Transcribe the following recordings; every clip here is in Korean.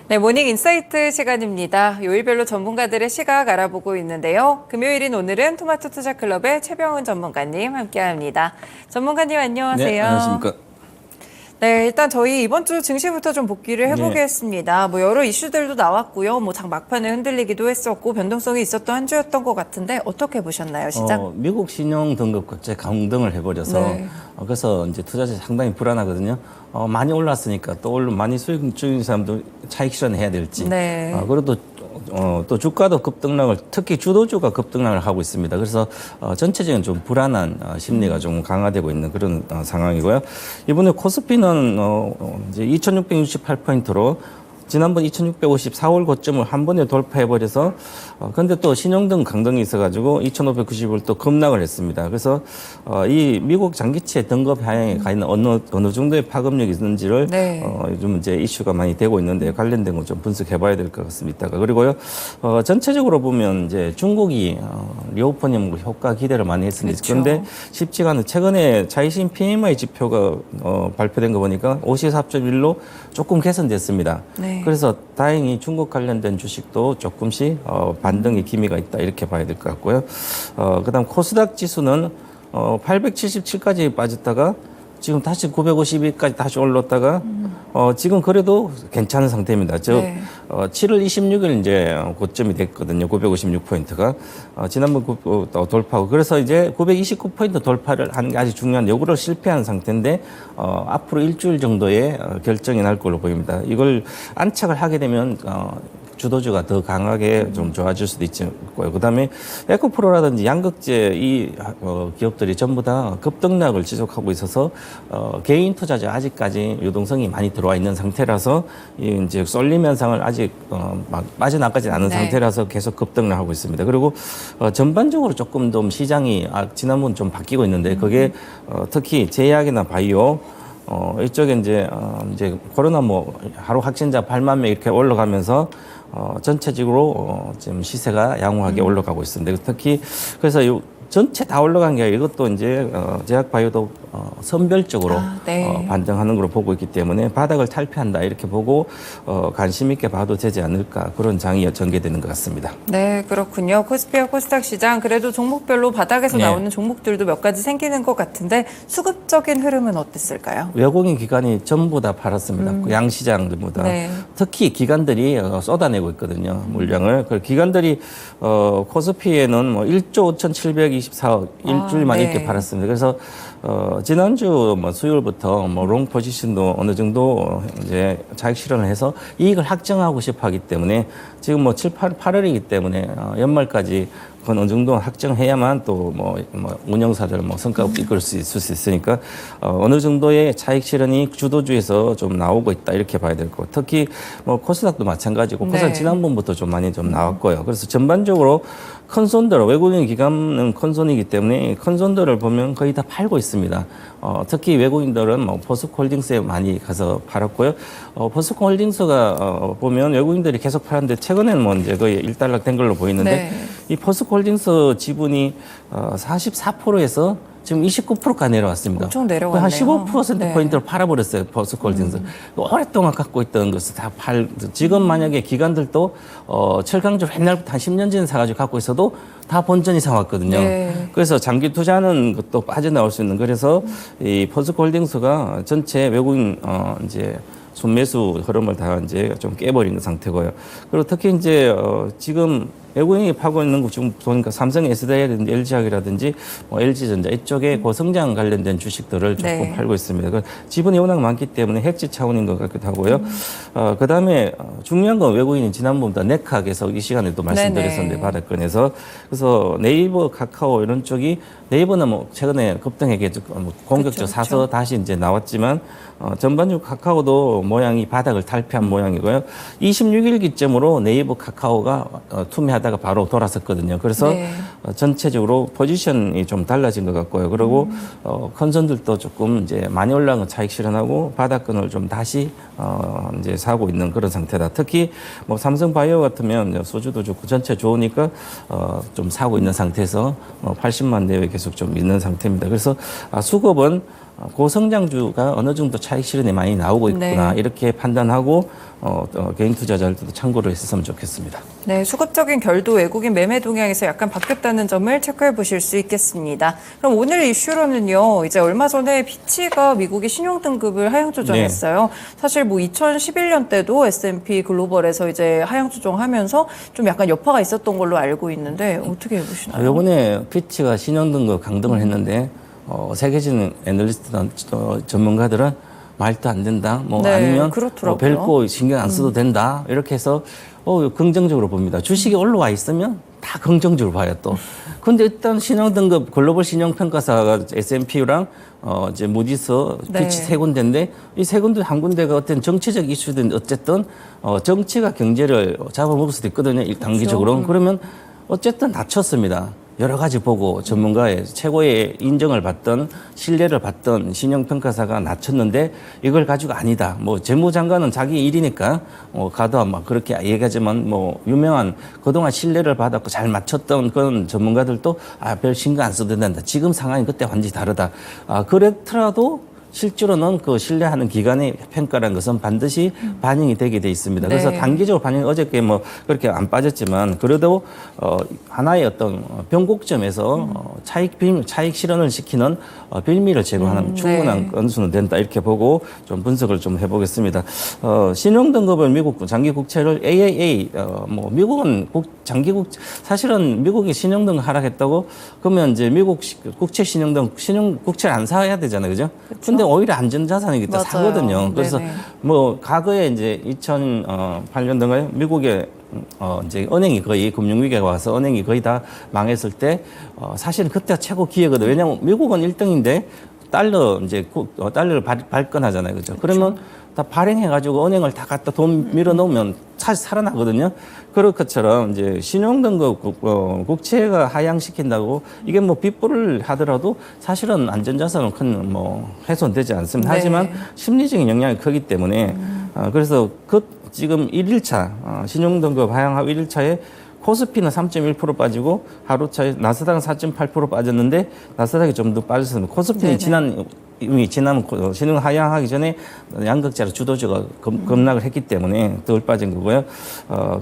네, 모닝 인사이트 시간입니다. 요일별로 전문가들의 시각 알아보고 있는데요. 금요일인 오늘은 토마토 투자클럽의 최병훈 전문가님 함께합니다. 전문가님 안녕하세요. 네, 안녕하십니까. 네, 일단 저희 이번 주 증시부터 좀 복귀를 해보겠습니다. 뭐 여러 이슈들도 나왔고요. 뭐 장 막판에 흔들리기도 했었고 변동성이 있었던 한 주였던 것 같은데 어떻게 보셨나요, 시장? 미국 신용 등급 국제 강등을 해버려서 네. 그래서 이제 투자자 상당히 불안하거든요. 많이 올랐으니까 또 많이 수익 중인 사람도 차익 실현해야 될지. 네. 그래도 또 주가도 급등락을 특히 주도주가 급등락을 하고 있습니다. 그래서 전체적인 좀 불안한 심리가 좀 강화되고 있는 그런 상황이고요. 이번에 코스피는 이제 2,668포인트로 지난번 2,650 4월 고점을 한 번에 돌파해버려서 근데 또 신용등 강등이 있어가지고 2,590을 또 급락을 했습니다. 그래서 이 미국 장기채 등급 하향에 가 있는 어느 정도의 파급력이 있는지를 네. 요즘 이제 이슈가 많이 되고 있는데 관련된 거 좀 분석해봐야 될 것 같습니다. 그리고요 전체적으로 보면 이제 중국이 리오퍼닝 효과 기대를 많이 했습니다. 그렇죠. 그런데 쉽지가 않은 최근에 자이신 PMI 지표가 발표된 거 보니까 54.1로 조금 개선됐습니다. 네. 그래서 다행히 중국 관련된 주식도 조금씩 반등의 기미가 있다 이렇게 봐야 될 것 같고요. 그다음 코스닥 지수는 877까지 빠졌다가 지금 다시 952까지 다시 올랐다가 지금 그래도 괜찮은 상태입니다. 즉 네. 7월 26일 이제 고점이 됐거든요. 956포인트가 지난번 돌파하고 그래서 이제 929포인트 돌파를 하는 게 아주 중요한 요구를 실패한 상태인데 앞으로 일주일 정도의 결정이 날 걸로 보입니다. 이걸 안착을 하게 되면 주도주가 더 강하게 좀 좋아질 수도 있고요. 그다음에 에코프로라든지 양극재 이 기업들이 전부 다 급등락을 지속하고 있어서 개인 투자자 아직까지 유동성이 많이 들어와 있는 상태라서 이제 쏠림 현상을 아직 막 빠져나가지 않은 네. 상태라서 계속 급등을 하고 있습니다. 그리고 전반적으로 조금 더 시장이 지난번 좀 바뀌고 있는데 그게 특히 제약이나 바이오 이쪽에 이제 코로나 하루 확진자 8만 명 이렇게 올라가면서 전체적으로 지금 시세가 양호하게 올라가고 있습니다. 특히 그래서 전체 다 올라간 게 아니라 이것도 이제 제약 바이오도 선별적으로 네. 반등하는 걸로 보고 있기 때문에 바닥을 탈피한다 이렇게 보고 관심 있게 봐도 되지 않을까 그런 장이 전개되는 것 같습니다. 네, 그렇군요. 코스피와 코스닥 시장 그래도 종목별로 바닥에서 네. 나오는 종목들도 몇 가지 생기는 것 같은데 수급적인 흐름은 어땠을까요? 외국인 기관이 전부 다 팔았습니다. 그 양시장 전부 다. 네. 특히 기관들이 쏟아내고 있거든요. 물량을. 그 기관들이 코스피에는 1조 5,724억 일주일 만에 네. 이렇게 팔았습니다. 그래서 지난주 수요일부터 롱 포지션도 어느 정도 이제 자익 실현을 해서 이익을 확정하고 싶어 하기 때문에 지금 7, 8월이기 때문에 연말까지 그건 어느 정도 확정해야만 또 운영사들 성과 이끌 수 있으니까 어느 정도의 차익 실현이 주도주에서 좀 나오고 있다 이렇게 봐야 될 거고 특히 코스닥도 마찬가지고 코스닥 네. 지난번부터 좀 많이 좀 나왔고요. 그래서 전반적으로 큰 손들 외국인 기관은 큰 손이기 때문에 큰 손들을 보면 거의 다 팔고 있습니다. 특히 외국인들은 포스코홀딩스에 많이 가서 팔았고요. 포스코홀딩스가 보면 외국인들이 계속 팔았는데 최근에는 이제 거의 일단락된 걸로 보이는데 네. 이 포스코홀딩스 지분이 44%에서 지금 29%까지 내려왔습니다. 엄청 내려왔네요. 한 15%포인트를 네. 팔아버렸어요, 포스코홀딩스. 오랫동안 갖고 있던 것을 다 지금 만약에 기관들도 철강조 옛날부터 한 10년 전에 사가지고 갖고 있어도 다 본전이 사왔거든요. 네. 그래서 장기 투자하는 것도 빠져나올 수 있는 그래서 이 포스코홀딩스가 전체 외국인 이제 순매수 흐름을 다 이제 좀 깨버린 상태고요. 그리고 특히 이제 지금 외국인이 파고 있는 거 지금 보니까 삼성 SDI라든지 LG화학이라든지 LG전자 이쪽에 고성장 관련된 주식들을 조금 네. 팔고 있습니다. 그 지분이 워낙 많기 때문에 해지 차원인 것 같기도 하고요. 그다음에 중요한 건 외국인이 지난번보다 네카 계속 이 시간에도 말씀드렸었는데 바닥권에서 그래서 네이버, 카카오 이런 쪽이 네이버는 최근에 급등에 공격적 사서 다시 이제 나왔지만 전반적으로 카카오도 모양이 바닥을 탈피한 모양이고요. 26일 기점으로 네이버 카카오가 투매하다가 바로 돌아섰거든요. 그래서 네. 전체적으로 포지션이 좀 달라진 것 같고요. 그리고 컨선들도 조금 이제 많이 올라간 차익 실현하고 바닥권을 좀 다시 이제 사고 있는 그런 상태다. 특히 삼성바이오 같으면 소주도 좋고 전체 좋으니까 좀 사고 있는 상태에서 80만 내외 계속 좀 있는 상태입니다. 그래서 수급은 고성장주가 어느 정도 차익 실현이 많이 나오고 있구나 네. 이렇게 판단하고 개인 투자자들도 참고를 했으면 좋겠습니다. 네, 수급적인 결도 외국인 매매 동향에서 약간 바뀌었다는 점을 체크해 보실 수 있겠습니다. 그럼 오늘 이슈로는요, 이제 얼마 전에 피치가 미국의 신용 등급을 하향 조정했어요. 사실 뭐 2011년 때도 S&P 글로벌에서 이제 하향 조정하면서 좀 약간 여파가 있었던 걸로 알고 있는데 어떻게 보시나요? 이번에 피치가 신용 등급 강등을 했는데 세계적인 애널리스트 전문가들은 말도 안 된다. 뭐 네, 아니면 그렇더라고요. 별거 신경 안 써도 된다. 이렇게 해서 긍정적으로 봅니다. 주식이 올라와 있으면 다 긍정적으로 봐요 또. 근데 일단 신용 등급 글로벌 신용 평가사가 S&P랑 이제 무디스, 네. 피치 세 군데인데 이 세 군데 한 군데가 어떤 정치적 이슈든 어쨌든 정치가 경제를 잡아먹을 수도 있거든요. 단기적으로. 그러면 어쨌든 낮췄습니다. 여러 가지 보고 전문가의 최고의 인정을 받던 신뢰를 받던 신용평가사가 낮췄는데 이걸 가지고 아니다. 뭐 재무장관은 자기 일이니까 가도 막 그렇게 얘기하지만 뭐 유명한 그동안 신뢰를 받았고 잘 맞췄던 그런 전문가들도 별 신경 안 써도 된다. 지금 상황이 그때 완전히 다르다. 그렇더라도 실제로는 그 신뢰하는 기관의 평가라는 것은 반드시 반영이 되게 돼 있습니다. 그래서 네. 단기적으로 반영이 어저께 뭐 그렇게 안 빠졌지만 그래도 하나의 어떤 변곡점에서 차익 실현을 시키는 빌미를 제공하는 충분한 네. 건수는 된다 이렇게 보고 좀 분석을 좀 해보겠습니다. 신용 등급은 미국 장기 국채를 AAA 뭐 미국은 사실은 미국이 신용 등급 하락했다고 그러면 이제 미국 국채 신용 등급 국채를 안 사야 되잖아요, 그죠? 근데 오히려 안전자산이기 때문에 맞아요. 사거든요. 그래서 네네. 뭐 과거에 이제 2008년도인가요? 미국의 이제 은행이 거의 금융위기가 와서 은행이 거의 다 망했을 때 사실은 그때가 최고 기회거든요. 왜냐하면 미국은 1등인데 달러를 발권하잖아요, 그죠? 그러면 다 발행해가지고 은행을 다 갖다 돈 밀어넣으면 사실 살아나거든요. 그럴 것처럼 이제 신용등급 국채가 하향시킨다고 이게 뭐 빗불을 하더라도 사실은 안전자산은 큰 뭐 훼손되지 않습니다. 네. 하지만 심리적인 영향이 크기 때문에 그래서 지금 1일차 신용등급 하향하고 1일차에 코스피는 3.1% 빠지고 하루차에 나스닥은 4.8% 빠졌는데 나스닥이 좀 더 빠졌습니다. 코스피는 이미 지난 신용 하향하기 전에 양극재로 주도주가 급락을 했기 때문에 덜 빠진 거고요.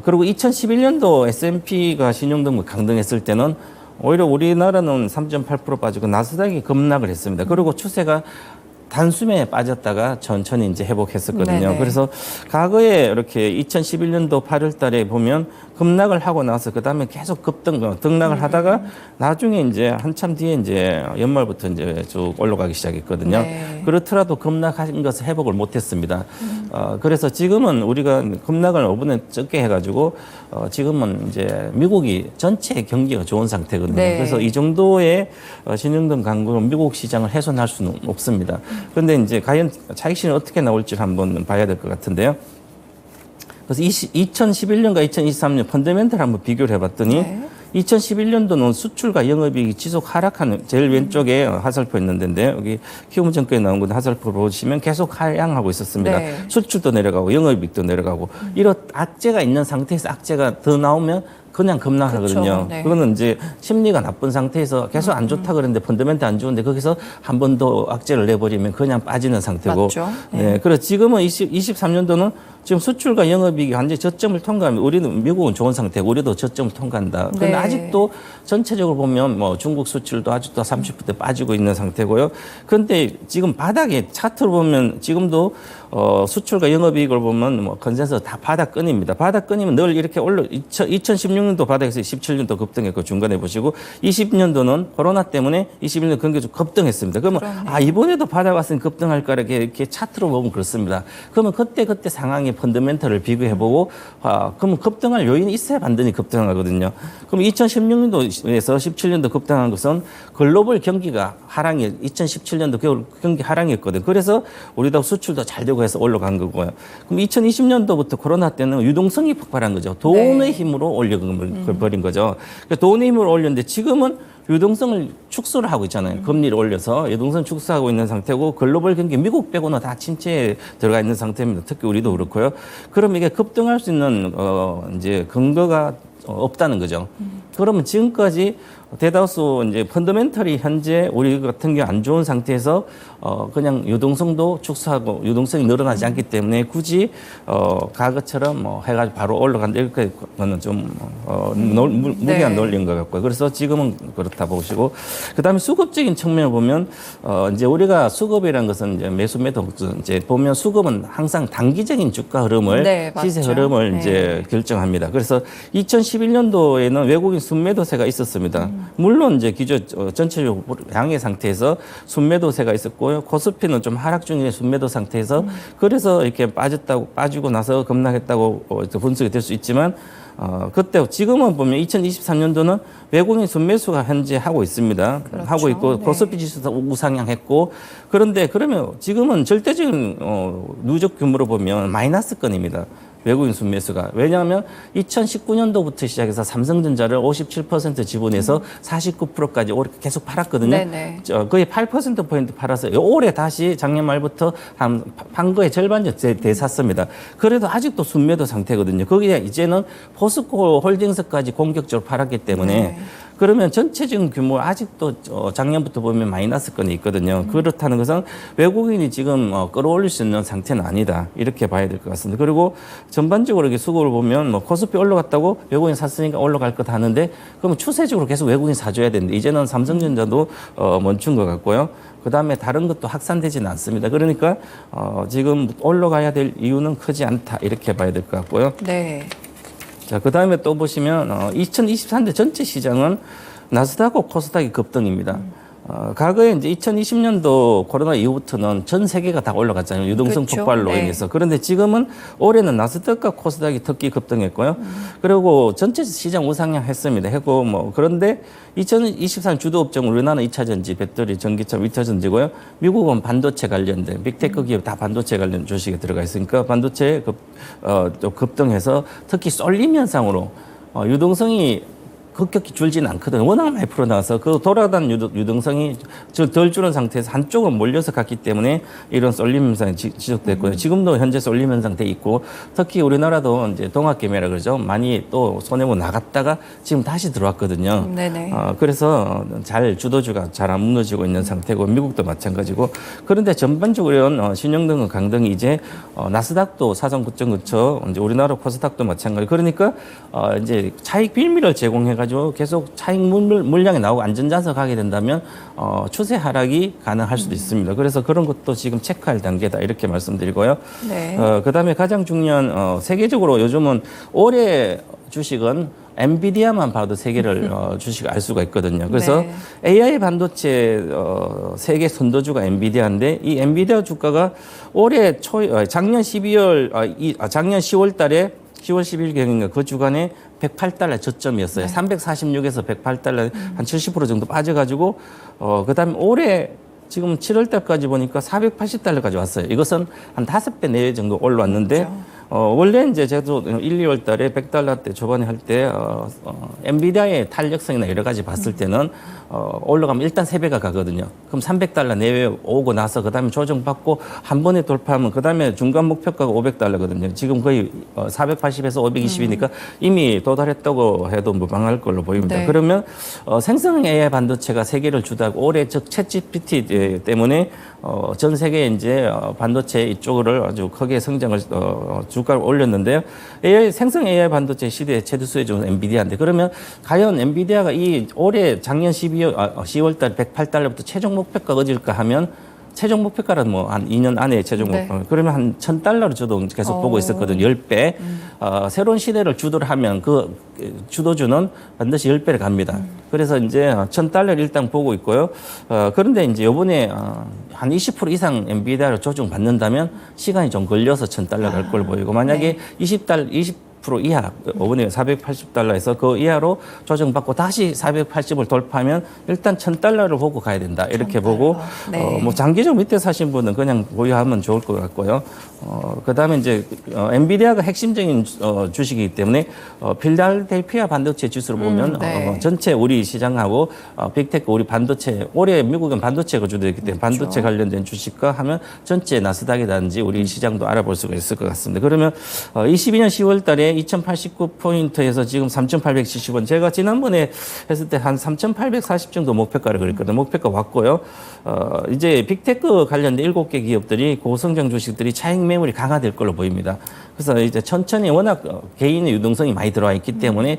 그리고 2011년도 S&P가 신용등급 강등했을 때는 오히려 우리나라는 3.8% 빠지고 나스닥이 급락을 했습니다. 그리고 추세가 단숨에 빠졌다가 천천히 이제 회복했었거든요. 네네. 그래서 과거에 이렇게 2011년도 8월 달에 보면 급락을 하고 나서 그다음에 계속 등락을 하다가 나중에 이제 한참 뒤에 이제 연말부터 이제 쭉 올라가기 시작했거든요. 네. 그렇더라도 급락한 것을 회복을 못 했습니다. 그래서 지금은 우리가 급락을 5분에 적게 해가지고 지금은 이제 미국이 전체 경기가 좋은 상태거든요. 네. 그래서 이 정도의 신용등 강국은 미국 시장을 훼손할 수는 없습니다. 그런데 이제 과연 차익 실현이 어떻게 나올지 한번 봐야 될 것 같은데요. 그래서 2011년과 2023년 펀더멘털 한번 비교를 해봤더니 네. 2011년도는 수출과 영업이익이 지속 하락하는 제일 왼쪽에 화살표 있는데 여기 키움증권에 나온 건데 화살표 보시면 계속 하향하고 있었습니다. 네. 수출도 내려가고 영업이익도 내려가고 이런 악재가 있는 상태에서 악재가 더 나오면 그냥 급락하거든요. 그렇죠. 네. 그거는 이제 심리가 나쁜 상태에서 계속 안 좋다 그랬는데 펀더멘트 안 좋은데 거기서 한 번 더 악재를 내버리면 그냥 빠지는 상태고. 맞죠. 네. 네. 그래서 지금은 23년도는 지금 수출과 영업이익이 완전히 저점을 통과하면 우리는 미국은 좋은 상태고 우리도 저점을 통과한다. 그런데 네. 아직도 전체적으로 보면 뭐 중국 수출도 아직도 30% 빠지고 있는 상태고요. 그런데 지금 바닥에 차트로 보면 지금도 수출과 영업이익을 보면 뭐 컨센서스 다 바닥권입니다. 바닥권이면 늘 이렇게 2016년도 바닥에서 17년도 급등했고 중간에 보시고 20년도는 코로나 때문에 21년 경기가 급등했습니다. 그러면 이번에도 바닥 왔으니 급등할 거라 이렇게 차트로 보면 그렇습니다. 그러면 그때 상황의 펀더멘털을 비교해보고 그러면 급등할 요인이 있어야 반드시 급등하거든요. 그럼 2016년도에서 17년도 급등한 것은 글로벌 경기가 2017년도 경기 하락이었거든요. 그래서 우리도 수출도 잘 되고 해서 올라간 거고요. 그럼 2020년도부터 코로나 때는 유동성이 폭발한 거죠. 돈의 힘으로 올려버린 거죠. 그러니까 돈의 힘으로 올렸는데 지금은 유동성을 축소를 하고 있잖아요. 금리를 올려서 유동성 축소하고 있는 상태고 글로벌 경기 미국 빼고는 다 침체에 들어가 있는 상태입니다. 특히 우리도 그렇고요. 그럼 이게 급등할 수 있는 이제 근거가 없다는 거죠. 그러면 지금까지 대다수 이제 펀더멘털이 현재 우리 같은 경우 안 좋은 상태에서 그냥 유동성도 축소하고 유동성이 늘어나지 않기 때문에 굳이 과거처럼 뭐 해가지고 바로 올라간다 이렇게 거는 좀 무리한 논리인 것 같고요. 그래서 지금은 그렇다 보시고 그다음에 수급적인 측면을 보면 이제 우리가 수급이라는 것은 이제 매수 매도 이제 보면 수급은 항상 단기적인 주가 흐름을 시세 흐름을 이제 결정합니다. 그래서 2011년도에는 외국인 순매도세가 있었습니다. 물론 이제 기존 전체적으로 양의 상태에서 순매도세가 있었고요. 코스피는 좀 하락 중인 순매도 상태에서 그래서 이렇게 빠지고 나서 급락했다고 분석이 될 수 있지만 그때 지금은 보면 2023년도는 외국인 순매수가 현재 하고 있습니다. 그렇죠. 하고 있고 코스피 지수도 우상향했고 그런데 그러면 지금은 절대적인 누적 규모로 보면 마이너스권입니다. 외국인 순매수가. 왜냐하면 2019년도부터 시작해서 삼성전자를 57% 지분해서 49%까지 계속 팔았거든요. 거의 8%포인트 팔아서 올해 다시 작년 말부터 판 거의 절반 되샀습니다. 그래도 아직도 순매도 상태거든요. 거기에 이제는 포스코 홀딩스까지 공격적으로 팔았기 때문에 그러면 전체적인 규모 아직도 작년부터 보면 마이너스권이 있거든요. 그렇다는 것은 외국인이 지금 끌어올릴 수 있는 상태는 아니다. 이렇게 봐야 될 것 같습니다. 그리고 전반적으로 이렇게 수급을 보면 뭐 코스피 올라갔다고 외국인 샀으니까 올라갈 것 하는데 그러면 추세적으로 계속 외국인 사줘야 되는데 이제는 삼성전자도 멈춘 것 같고요. 그다음에 다른 것도 확산되지는 않습니다. 그러니까 지금 올라가야 될 이유는 크지 않다. 이렇게 봐야 될 것 같고요. 네. 자, 그 다음에 또 보시면 2023년 전체 시장은 나스닥과 코스닥이 급등입니다. 과거에 이제 2020년도 코로나 이후부터는 전 세계가 다 올라갔잖아요. 유동성 폭발로 인해서. 그런데 지금은 올해는 나스닥과 코스닥이 특히 급등했고요. 그리고 전체 시장 우상향 했습니다. 했고 그런데 2024년 주도 업종 우리나라는 2차 전지, 배터리, 전기차, 2차 전지고요. 미국은 반도체 관련된 빅테크 기업 다 반도체 관련 주식에 들어가 있으니까 반도체 급등해서 특히 쏠림 현상으로 유동성이 급격히 줄지는 않거든요. 워낙 많이 풀어나와서 그 돌아다니는 유동성이 덜 줄은 상태에서 한쪽은 몰려서 갔기 때문에 이런 쏠림 현상이 지속됐고요. 지금도 현재 쏠림 현상 돼 있고 특히 우리나라도 이제 동학개미라 그러죠. 많이 또 손해보 나갔다가 지금 다시 들어왔거든요. 그래서 주도주가 잘 안 무너지고 있는 상태고 미국도 마찬가지고 그런데 전반적으로 신용등급 강등이 이제 나스닥도 사상 고점 근처 이제 우리나라 코스닥도 마찬가지. 그러니까 이제 차익 빌미를 제공해가 계속 차익 물량이 나오고 안전자석 하게 된다면 추세 하락이 가능할 수도 있습니다. 그래서 그런 것도 지금 체크할 단계다 이렇게 말씀드리고요. 그다음에 가장 중요한 세계적으로 요즘은 올해 주식은 엔비디아만 봐도 세계를 주식 알 수가 있거든요. 그래서 AI 반도체 세계 선도주가 엔비디아인데 이 엔비디아 주가가 올해 작년 10월 달에 10월 10일경인가 그 주간에 108달러 저점이었어요. 346에서 108달러 한 70% 정도 빠져가지고 그다음에 올해 지금 7월 달까지 보니까 480달러까지 왔어요. 이것은 한 5배 내외 정도 올라왔는데 원래 이제 저도 1, 2월 달에 100달러 때 초반에 할 때 엔비디아의 탄력성이나 여러 가지 봤을 때는 올라가면 일단 3배가 가거든요. 그럼 300달러 내외 오고 나서 그다음에 조정받고 한 번에 돌파하면 그다음에 중간 목표가가 500달러거든요. 지금 거의 480에서 520이니까 이미 도달했다고 해도 무방할 걸로 보입니다. 그러면 생성 AI 반도체가 세계를 주도하고 올해 즉 챗GPT 때문에 전 세계 이제 반도체 이쪽을 아주 크게 성장을 주가를 올렸는데요. 생성 AI 반도체 시대의 최두수에 준 엔비디아인데 그러면 과연 엔비디아가 이 올해 작년 10월 달 108달러부터 최종 목표가 어딜까 하면 최종 목표가는 뭐 한 2년 안에 최종 목표. 그러면 한 1,000달러로 저도 계속 보고 있었거든요. 10배. 새로운 시대를 주도를 하면 그 주도주는 반드시 10배를 갑니다. 그래서 이제 1,000달러를 일단 보고 있고요. 그런데 이제 요번에 한 20% 이상 엔비디아를 조정받는다면 시간이 좀 걸려서 1,000달러 갈 걸 보이고 만약에 20% 이하, 이번에 480달러에서 그 이하로 조정받고 다시 480을 돌파하면 일단 1,000달러를 보고 가야 된다. 이렇게 보고, 뭐 장기적 밑에 사신 분은 그냥 보유하면 좋을 것 같고요. 그 다음에 이제, 엔비디아가 핵심적인 주식이기 때문에, 필라델피아 반도체 지수를 보면, 전체 우리 시장하고, 빅테크 우리 반도체, 올해 미국은 반도체가 주도했기 때문에 반도체 관련된 주식과 하면 전체 나스닥이라든지 우리 시장도 알아볼 수가 있을 것 같습니다. 그러면, 22년 10월 달에 전에 2,089포인트에서 지금 3,870원. 제가 지난번에 했을 때 한 3,840 정도 목표가를 그랬거든요. 목표가 왔고요. 이제 빅테크 관련된 7개 기업들이 고성장 주식들이 차익 매물이 강화될 걸로 보입니다. 그래서 이제 천천히 워낙 개인의 유동성이 많이 들어와 있기 때문에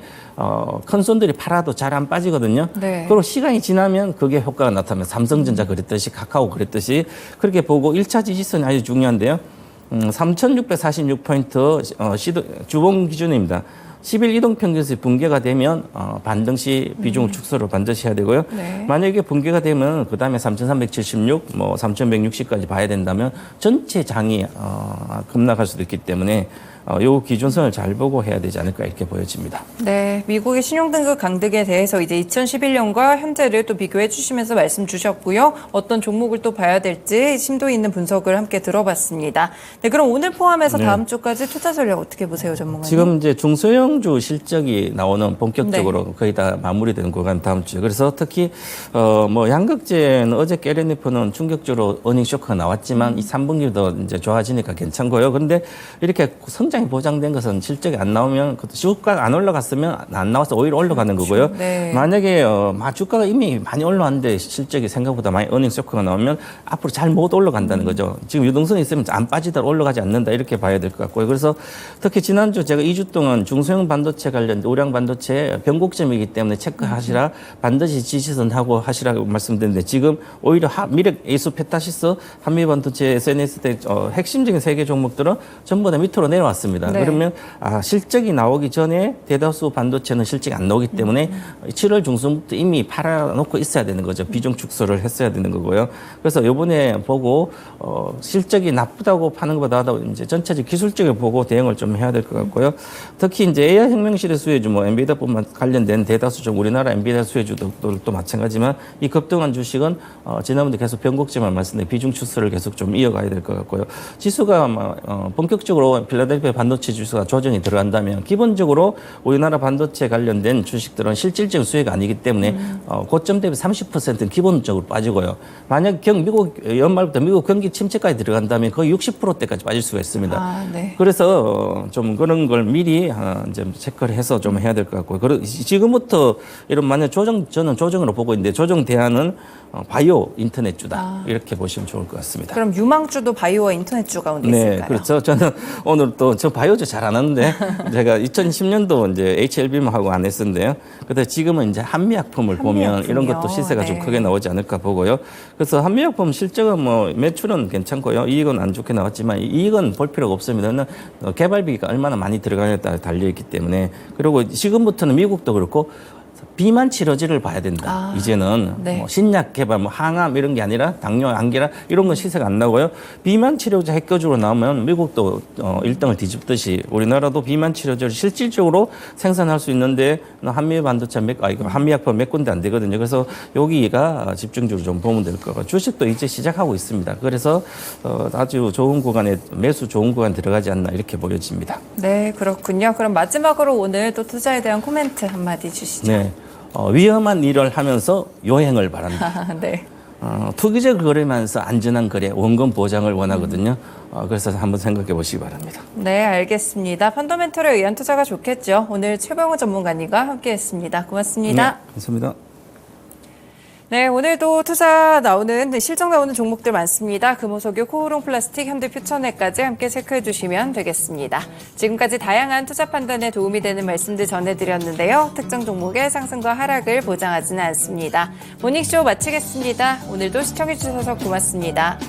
큰 손들이 팔아도 잘 안 빠지거든요. 네. 그리고 시간이 지나면 그게 효과가 나타나면 삼성전자 그랬듯이 카카오 그랬듯이 그렇게 보고 1차 지지선이 아주 중요한데요. 3,646포인트 주봉 기준입니다. 10일 이동평균선이 붕괴가 되면 반등시 비중을 축소를 반드시 해야 되고요. 네. 만약에 붕괴가 되면 그 다음에 3,376, 3,160까지 봐야 된다면 전체 장이 급락할 수도 있기 때문에 요 기준선을 잘 보고 해야 되지 않을까 이렇게 보여집니다. 네, 미국의 신용등급 강등에 대해서 이제 2011년과 현재를 또 비교해 주시면서 말씀 주셨고요. 어떤 종목을 또 봐야 될지 심도 있는 분석을 함께 들어봤습니다. 네, 그럼 오늘 포함해서 다음 주까지 투자 전략 어떻게 보세요, 전문가님? 지금 이제 중소형주 실적이 나오는 본격적으로 거의 다 마무리되는 구간 다음 주에. 그래서 특히 뭐 양극재는 어제 깨레니프는 충격적으로 어닝 쇼크가 나왔지만 이 3분기도 이제 좋아지니까 괜찮고요. 그런데 이렇게 성장이 보장된 것은 실적이 안 나오면 주가가 안 올라갔으면 안 나와서 오히려 올라가는 거고요. 네. 만약에 주가가 이미 많이 올라왔는데 실적이 생각보다 많이 어닝 쇼크가 나오면 앞으로 잘 못 올라간다는 거죠. 지금 유동성이 있으면 안 빠지더라도 올라가지 않는다 이렇게 봐야 될 것 같고요. 그래서 특히 지난주 제가 2주 동안 중소형 반도체 관련 우량 반도체 변곡점이기 때문에 체크하시라 반드시 지시선 하고 하시라고 말씀드렸는데 지금 오히려 미렉 에이스 페타시스 한미 반도체 SNS 때 핵심적인 3개 종목들은 전부 다 밑으로 내려왔습니다. 네. 그러면 실적이 나오기 전에 대다수 반도체는 실적이 안 나오기 때문에 7월 중순부터 이미 팔아놓고 있어야 되는 거죠. 비중 축소를 했어야 되는 거고요. 그래서 이번에 보고 실적이 나쁘다고 파는 것보다도 이제 전체적 기술적을 보고 대응을 좀 해야 될 것 같고요. 특히 이제 AI 혁명실의 수혜주, 뭐 엔비디아뿐만 관련된 대다수 좀 우리나라 엔비디아 수혜주들도 마찬가지지만 이 급등한 주식은 지난번에 계속 변곡점을 말씀드린 비중 축소를 계속 좀 이어가야 될 것 같고요. 지수가 본격적으로 필라델피아 반도체 지수가 조정이 들어간다면 기본적으로 우리나라 반도체 관련된 주식들은 실질적인 수혜가 아니기 때문에 고점 대비 30%는 기본적으로 빠지고요. 만약 미국 연말부터 미국 경기 침체까지 들어간다면 거의 60%대까지 빠질 수가 있습니다. 네. 그래서 좀 그런 걸 미리 이제 체크를 해서 좀 해야 될 것 같고요. 지금부터 이런 만약 저는 조정으로 보고 있는데 조정 대안은 바이오 인터넷주다 이렇게 보시면 좋을 것 같습니다. 그럼 유망주도 바이오와 인터넷주 가운데 네, 있을까요? 그렇죠. 저는 오늘 또 저 바이오주 잘 안 하는데 제가 2010년도 이제 HLB만 하고 안 했었는데요. 근데 지금은 이제 한미약품을 보면 이런 것도 시세가 좀 크게 나오지 않을까 보고요. 그래서 한미약품 실적은 뭐 매출은 괜찮고요. 이익은 안 좋게 나왔지만 이익은 볼 필요가 없습니다. 개발비가 얼마나 많이 들어가냐에 따라 달려있기 때문에 그리고 지금부터는 미국도 그렇고 비만 치료제를 봐야 된다. 이제는 네. 뭐 신약 개발, 뭐 항암 이런 게 아니라 당뇨, 암기라 이런 건 시세가 안 나고요. 비만 치료제 핵거주로 나오면 미국도 1등을 뒤집듯이 우리나라도 비만 치료제를 실질적으로 생산할 수 있는데 한미 반도체 한미약품 몇 군데 안 되거든요. 그래서 여기가 집중적으로 좀 보면 될 거고 주식도 이제 시작하고 있습니다. 그래서 아주 좋은 구간에 매수 좋은 구간 들어가지 않나 이렇게 보여집니다. 네, 그렇군요. 그럼 마지막으로 오늘 또 투자에 대한 코멘트 한마디 주시죠. 네. 위험한 일을 하면서 요행을 바란다. 네. 투기적 거래면서 안전한 거래, 원금 보장을 원하거든요. 그래서 한번 생각해 보시기 바랍니다. 네, 알겠습니다. 펀더멘털에 의한 투자가 좋겠죠. 오늘 최병우 전문가님과 함께했습니다. 고맙습니다. 네, 감사합니다. 네, 오늘도 투자 나오는 실적 나오는 종목들 많습니다. 금호석유, 코오롱 플라스틱, 현대퓨처넷까지 함께 체크해 주시면 되겠습니다. 지금까지 다양한 투자 판단에 도움이 되는 말씀들 전해드렸는데요. 특정 종목의 상승과 하락을 보장하지는 않습니다. 모닝쇼 마치겠습니다. 오늘도 시청해 주셔서 고맙습니다.